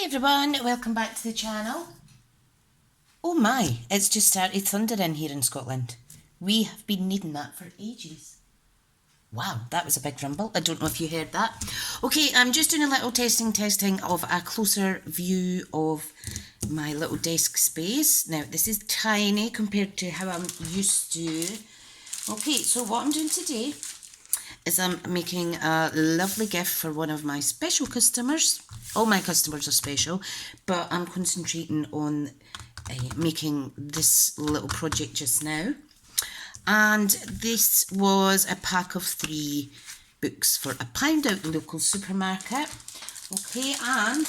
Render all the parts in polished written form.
Hi everyone, welcome back to the channel. Oh my, it's just started thundering here in Scotland. We have been needing that for ages. Wow, that was a big rumble. I don't know if you heard that. Okay, I'm just doing a little testing of a closer view of my little desk space. Now, this is tiny compared to how I'm used to. Okay, so what I'm doing today is I'm making a lovely gift for one of my special customers. All my customers are special, but I'm concentrating on making this little project just now. And this was a pack of 3 books for £1 out the local supermarket. Okay, and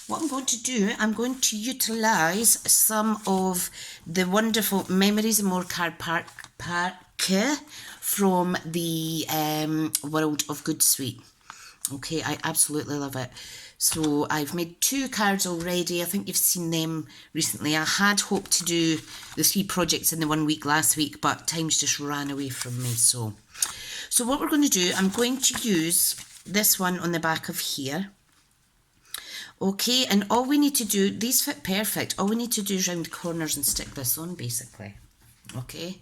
what I'm going to do, I'm going to utilise some of the wonderful Memories and More card pack from the World of Good suite. Okay, I absolutely love it. So I've made 2 cards already. I think you've seen them recently. I had hoped to do the 3 projects in the 1 week last week, but time's just ran away from me. So what we're going to do, I'm going to use this one on the back of here. Okay, and all we need to do, these fit perfect. All we need to do is round the corners and stick this on, basically. Okay,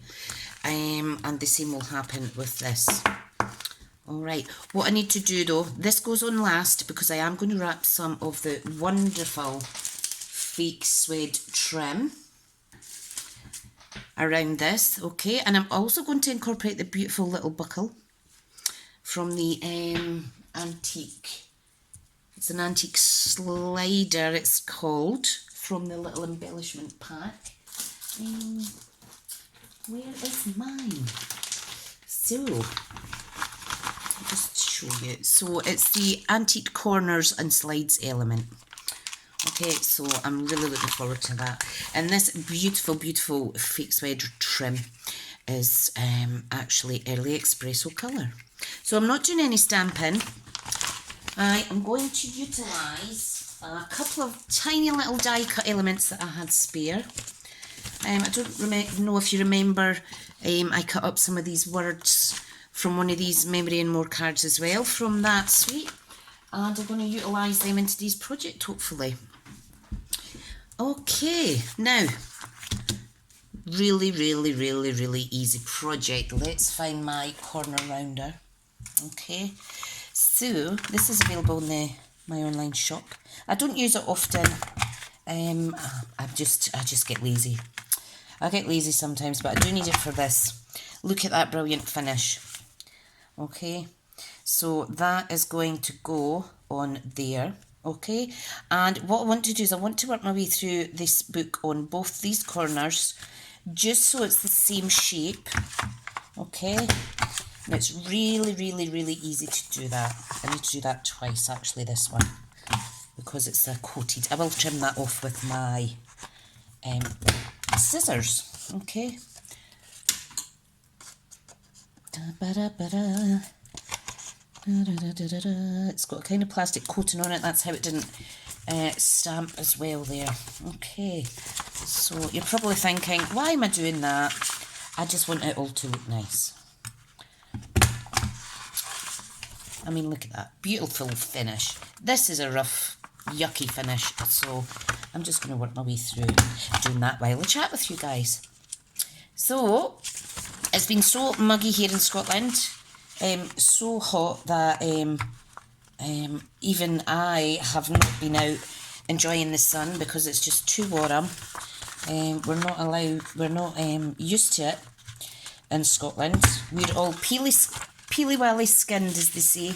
and the same will happen with this. Alright, what I need to do though, this goes on last because I am going to wrap some of the wonderful fake suede trim around this, okay? And I'm also going to incorporate the beautiful little buckle from the antique, it's an antique slider it's called, from the little embellishment pack. Where is mine? So, just show you. So it's the antique corners and slides element. Okay, so I'm really looking forward to that. And this beautiful fake suede trim is actually early espresso colour. So I'm not doing any stamping. I am going to utilise a couple of tiny little die cut elements that I had spare. I don't know if you remember, I cut up some of these words from one of these Memory and More cards as well from that suite, and I'm going to utilise them in today's project hopefully. Okay, now really easy project. Let's find my corner rounder. Okay, so this is available in my online shop. I don't use it often. I just get lazy. I get lazy sometimes, but I do need it for this. Look at that brilliant finish. Okay, so that is going to go on there. Okay, and what I want to do is I want to work my way through this book on both these corners, just so it's the same shape. Okay, and it's really easy to do that. I need to do that twice actually, this one, because it's coated. I will trim that off with my scissors. Okay. It's got a kind of plastic coating on it. That's how it didn't stamp as well there. Okay, so you're probably thinking, why am I doing that? I just want it all to look nice. I mean, look at that beautiful finish. This is a rough, yucky finish, so I'm just going to work my way through doing that while I chat with you guys. So it's been so muggy here in Scotland, so hot that even I have not been out enjoying the sun because it's just too warm. We're not used to it in Scotland. We're all peely-welly skinned, as they say.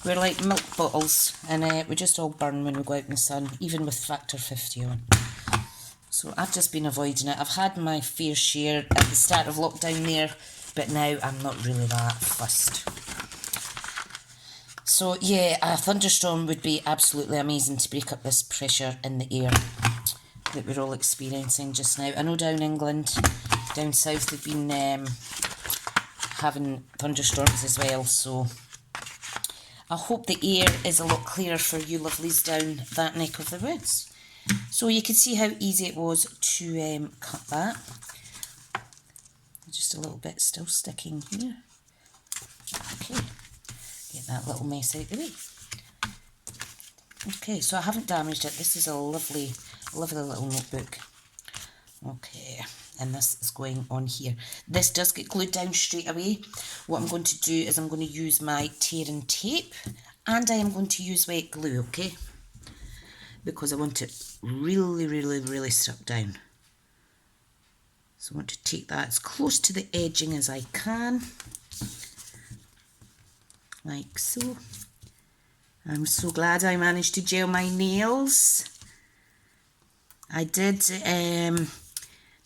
We're like milk bottles, and we just all burn when we go out in the sun, even with factor 50 on. So I've just been avoiding it. I've had my fair share at the start of lockdown there, but now I'm not really that fussed. So yeah, a thunderstorm would be absolutely amazing to break up this pressure in the air that we're all experiencing just now. I know down England, down south, they've been having thunderstorms as well, so I hope the air is a lot clearer for you lovelies down that neck of the woods. So you can see how easy it was to cut that. Just a little bit still sticking here. Okay, get that little mess out of the way. Okay, so I haven't damaged it. This is a lovely, lovely little notebook. Okay, and this is going on here. This does get glued down straight away. What I'm going to do is I'm going to use my tearing tape and I am going to use wet glue, okay? Because I want it really, really, really stuck down. So I want to take that as close to the edging as I can. Like so. I'm so glad I managed to gel my nails. I did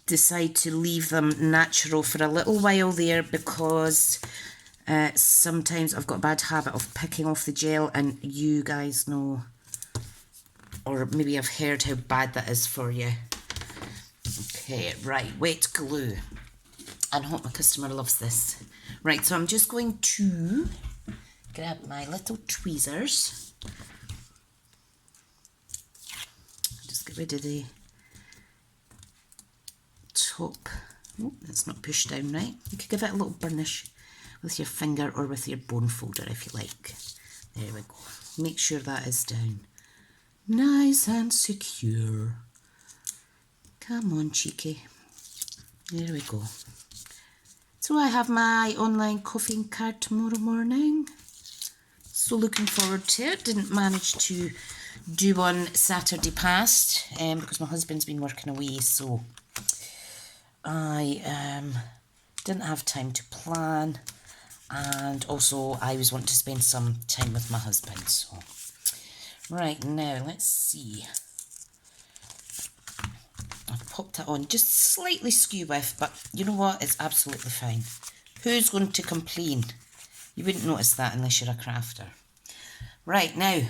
decide to leave them natural for a little while there because sometimes I've got a bad habit of picking off the gel, and you guys know, or maybe I've heard how bad that is for you. Okay, right, wet glue. I hope my customer loves this. Right, so I'm just going to grab my little tweezers. Just get rid of the top. Oh, that's not pushed down right. You could give it a little burnish with your finger or with your bone folder if you like. There we go. Make sure that is down. Nice and secure. Come on, cheeky. There we go. So I have my online coffee card tomorrow morning. So looking forward to it. Didn't manage to do one Saturday past because my husband's been working away, so I didn't have time to plan, and also I was wanting to spend some time with my husband. So right, now let's see. I've popped it on just slightly skew with, but you know what, it's absolutely fine. Who's going to complain? You wouldn't notice that unless you're a crafter. Right, now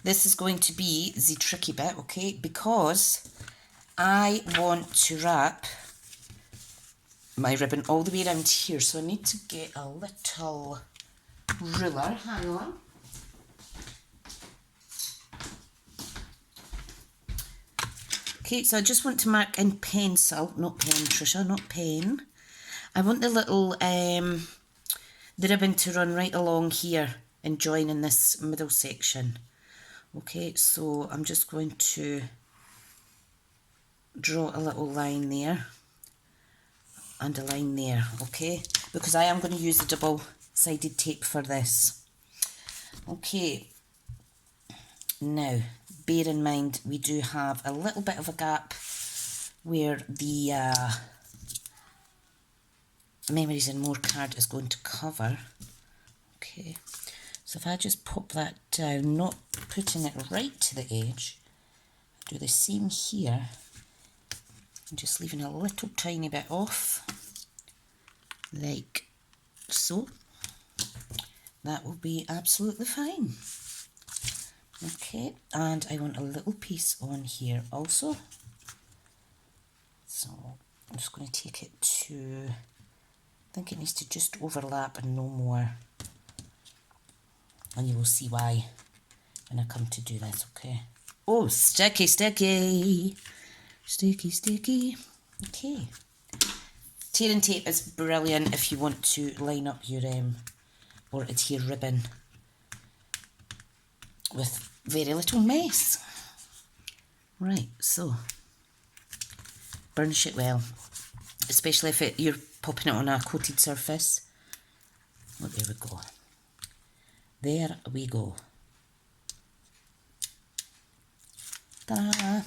this is going to be the tricky bit, okay, because I want to wrap my ribbon all the way around here, so I need to get a little ruler. Hang on. Okay, so I just want to mark in pencil, not pen, Tricia, not pen. I want the little, the ribbon to run right along here and join in this middle section. Okay, so I'm just going to draw a little line there and a line there, okay, because I am going to use the double-sided tape for this. Okay, now bear in mind we do have a little bit of a gap where the Memories and More card is going to cover. Okay, so if I just pop that down, not putting it right to the edge, do the same here, and just leaving a little tiny bit off, like so. That will be absolutely fine. Okay, and I want a little piece on here also. So I'm just going to take it to, I think it needs to just overlap and no more. And you will see why when I come to do this, okay? Oh, sticky, sticky. Sticky, sticky. Okay. Tearing tape is brilliant if you want to line up your or adhere ribbon with very little mess. Right, so burnish it well, especially if you're popping it on a coated surface. Oh, there we go. There we go. Ta-da!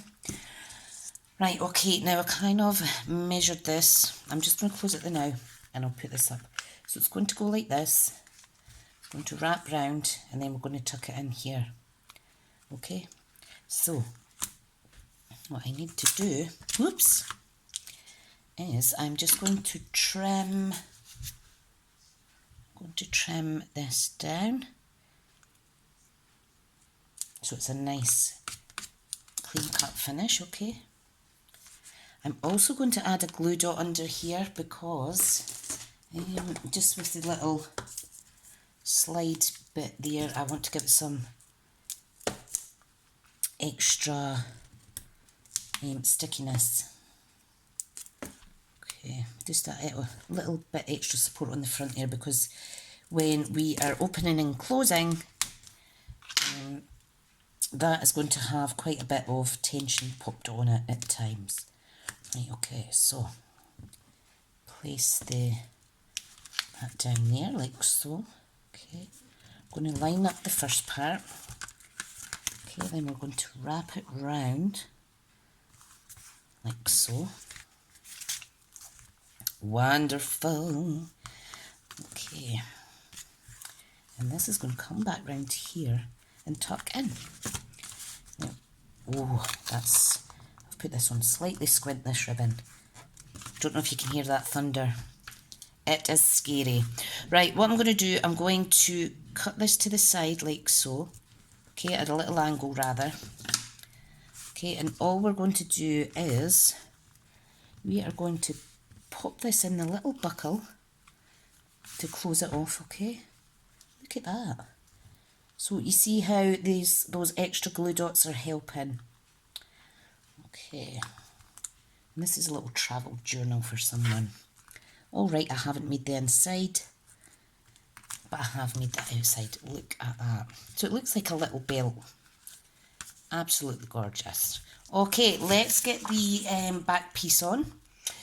Right, okay, now I kind of measured this. I'm just going to close it there now and I'll put this up. So it's going to go like this. It's going to wrap round and then we're going to tuck it in here. Okay, so what I need to do, whoops, is I'm just going to trim this down so it's a nice clean cut finish, okay. I'm also going to add a glue dot under here because just with the little slide bit there, I want to give it some extra stickiness. Okay, just a little bit extra support on the front there because when we are opening and closing, that is going to have quite a bit of tension popped on it at times. Right, okay, so place that down there like so. Okay, I'm going to line up the first part. Okay, then we're going to wrap it round like so. Wonderful. Okay, and this is going to come back round here and tuck in. Now, oh, I've put this on slightly squint, this ribbon. Don't know if you can hear that thunder. It is scary. Right, what I'm going to do, I'm going to cut this to the side like so. Okay, at a little angle rather. Okay, and all we're going to do is we are going to pop this in the little buckle to close it off, okay? Look at that. So you see how those extra glue dots are helping. Okay. And this is a little travel journal for someone. Alright, I haven't made the inside, but I have made the outside. Look at that. So it looks like a little belt. Absolutely gorgeous. Okay, let's get the back piece on.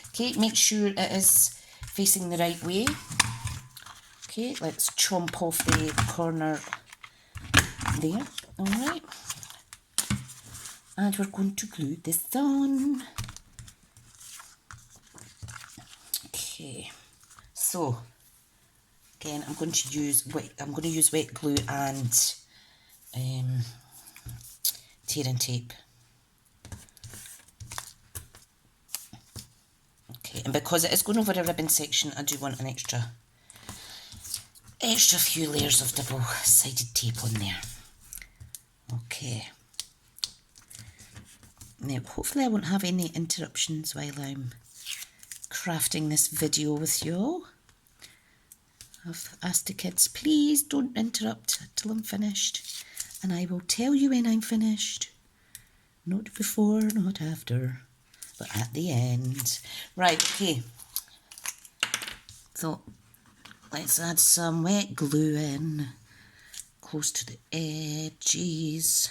Okay, make sure it is facing the right way. Okay, let's chomp off the corner there. Alright. And we're going to glue this on. Okay, so again I'm going to use wet glue and tear and tape. Okay, and because it is going over a ribbon section, I do want an extra few layers of double-sided tape on there. Okay. Now, hopefully I won't have any interruptions while I'm crafting this video with you all. I've asked the kids, please don't interrupt till I'm finished, and I will tell you when I'm finished. Not before, not after, but at the end. Right, okay. So, let's add some wet glue in, close to the edges.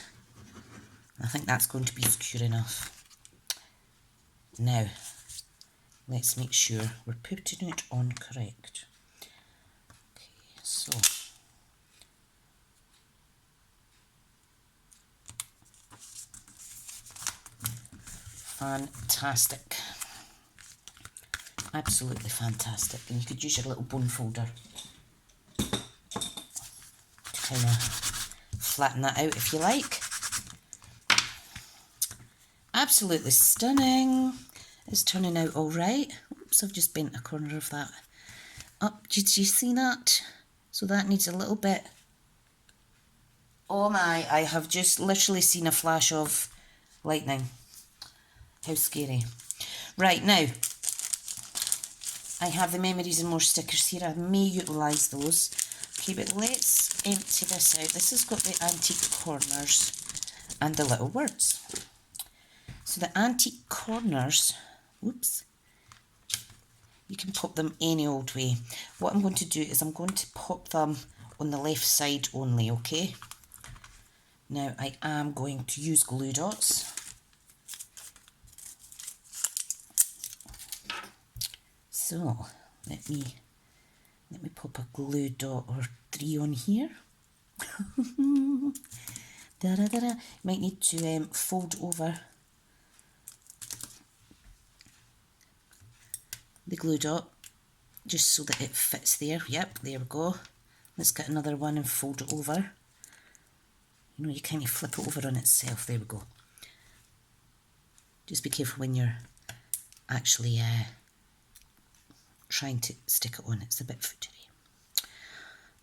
I think that's going to be secure enough. Now, let's make sure we're putting it on correct. Okay, so fantastic. Absolutely fantastic. And you could use your little bone folder to kind of flatten that out if you like. Absolutely stunning. It's turning out all right. Oops, I've just bent a corner of that up. Did you see that? So that needs a little bit. Oh my, I have just literally seen a flash of lightning. How scary. Right, now, I have the memories and more stickers here. I may utilise those. Okay, but let's empty this out. This has got the antique corners and the little words. So the antique corners, whoops, you can pop them any old way. What I'm going to do is I'm going to pop them on the left side only, okay? Now I am going to use glue dots. So let me pop a glue dot or 3 on here. Da da da da. Might need to fold over the glue dot just so that it fits there. Yep, there we go. Let's get another one and fold it over. You know, you kind of flip it over on itself. There we go. Just be careful when you're actually trying to stick it on. It's a bit footery.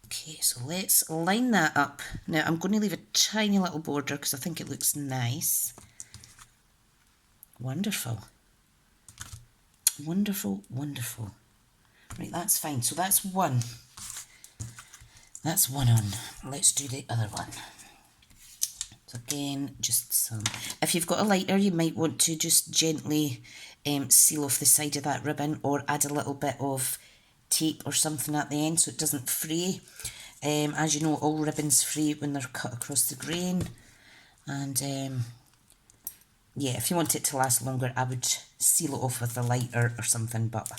Okay, so let's line that up. Now I'm going to leave a tiny little border because I think it looks nice. Wonderful. Wonderful, wonderful. Right, that's fine. So that's one. That's one on. Let's do the other one. So again, just some. If you've got a lighter, you might want to just gently seal off the side of that ribbon or add a little bit of tape or something at the end so it doesn't fray. As you know, all ribbons fray when they're cut across the grain. And yeah, if you want it to last longer, I would seal it off with a lighter or something, but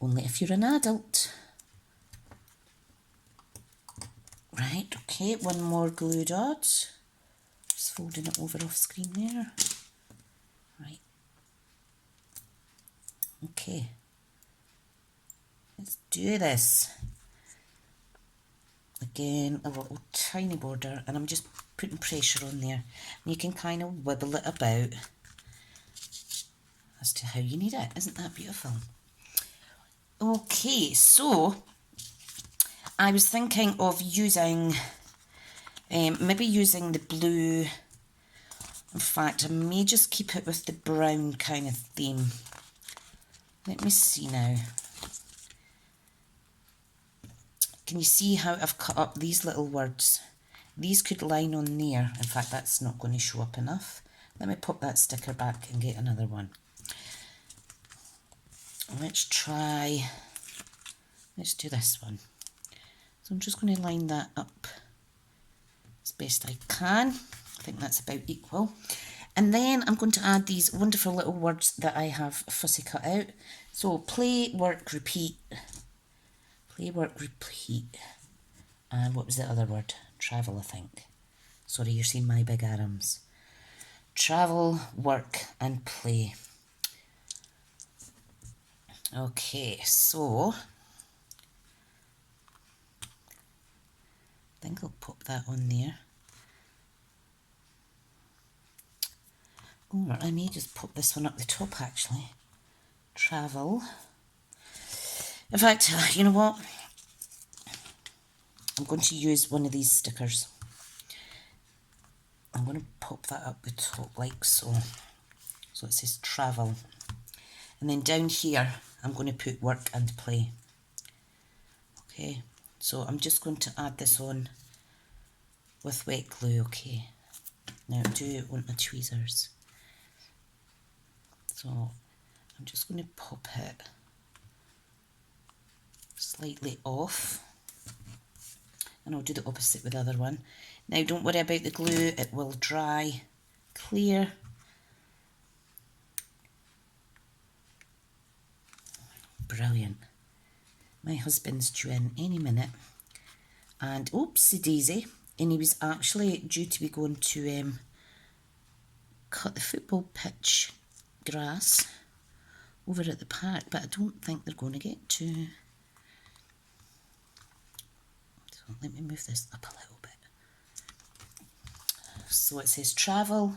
only if you're an adult. Right, okay, one more glue dot. Just folding it over off screen there. Right. Okay. Let's do this. Again, a little tiny border, and I'm just putting pressure on there. And you can kind of wibble it about as to how you need it. Isn't that beautiful? Okay, so I was thinking of using, maybe using the blue. In fact, I may just keep it with the brown kind of theme. Let me see now. Can you see how I've cut up these little words? These could line on there. In fact, that's not going to show up enough. Let me pop that sticker back and get another one. Let's do this one. So I'm just going to line that up as best I can. I think that's about equal. And then I'm going to add these wonderful little words that I have fussy cut out. So play, work, repeat. Play, work, repeat. And what was the other word? Travel, I think. Sorry, you're seeing my big arms. Travel, work, and play. Okay, so I think I'll pop that on there. Or I may just pop this one up the top actually. Travel. In fact, you know what? I'm going to use one of these stickers. I'm going to pop that up the top like so. So it says travel. And then down here, I'm going to put work and play. Okay, so I'm just going to add this on with wet glue, okay. Now I do want my tweezers. So I'm just going to pop it slightly off. And I'll do the opposite with the other one. Now don't worry about the glue, it will dry clear. Brilliant. My husband's due in any minute. And oopsie daisy, and he was actually due to be going to cut the football pitch grass over at the park, but I don't think they're going to get to. So let me move this up a little bit. So it says travel,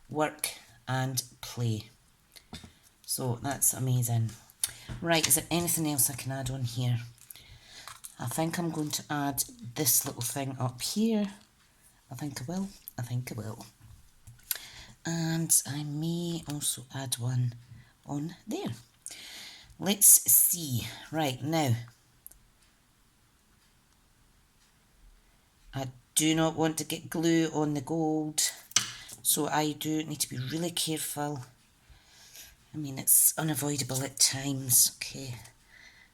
work and play. So that's amazing. Right, is there anything else I can add on here? I think I'm going to add this little thing up here. I think I will. I think I will. And I may also add one on there. Let's see. Right, now. I do not want to get glue on the gold, so I do need to be really careful. I mean, it's unavoidable at times. Okay,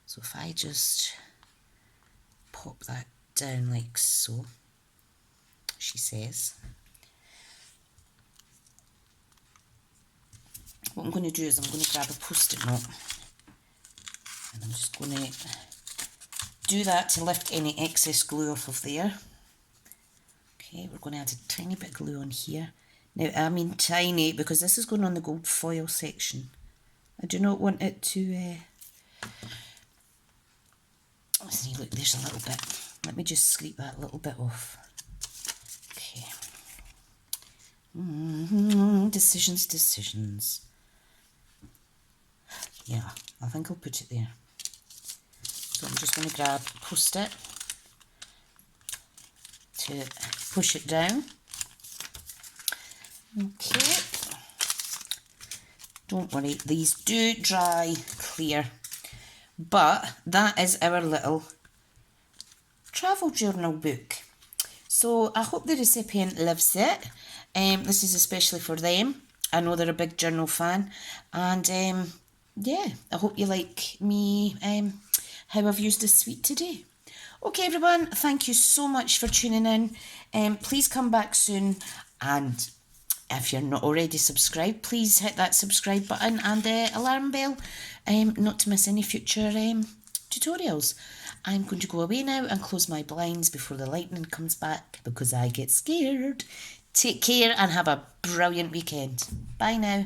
so if I just pop that down like so, she says. What I'm going to do is I'm going to grab a post-it note and I'm just going to do that to lift any excess glue off of there. Okay, we're going to add a tiny bit of glue on here. Now, I mean tiny because this is going on the gold foil section. I do not want it to... see, look, there's a little bit. Let me just scrape that little bit off. Okay. Decisions, decisions. Yeah, I think I'll put it there. So I'm just going to grab post-it to push it down. Okay. Don't worry, these do dry clear. But that is our little travel journal book. So I hope the recipient loves it. This is especially for them. I know they're a big journal fan. And yeah, I hope you like me, how I've used this suite today. Okay, everyone, thank you so much for tuning in. Please come back soon, and if you're not already subscribed, please hit that subscribe button and the alarm bell, not to miss any future tutorials. I'm going to go away now and close my blinds before the lightning comes back because I get scared. Take care and have a brilliant weekend. Bye now.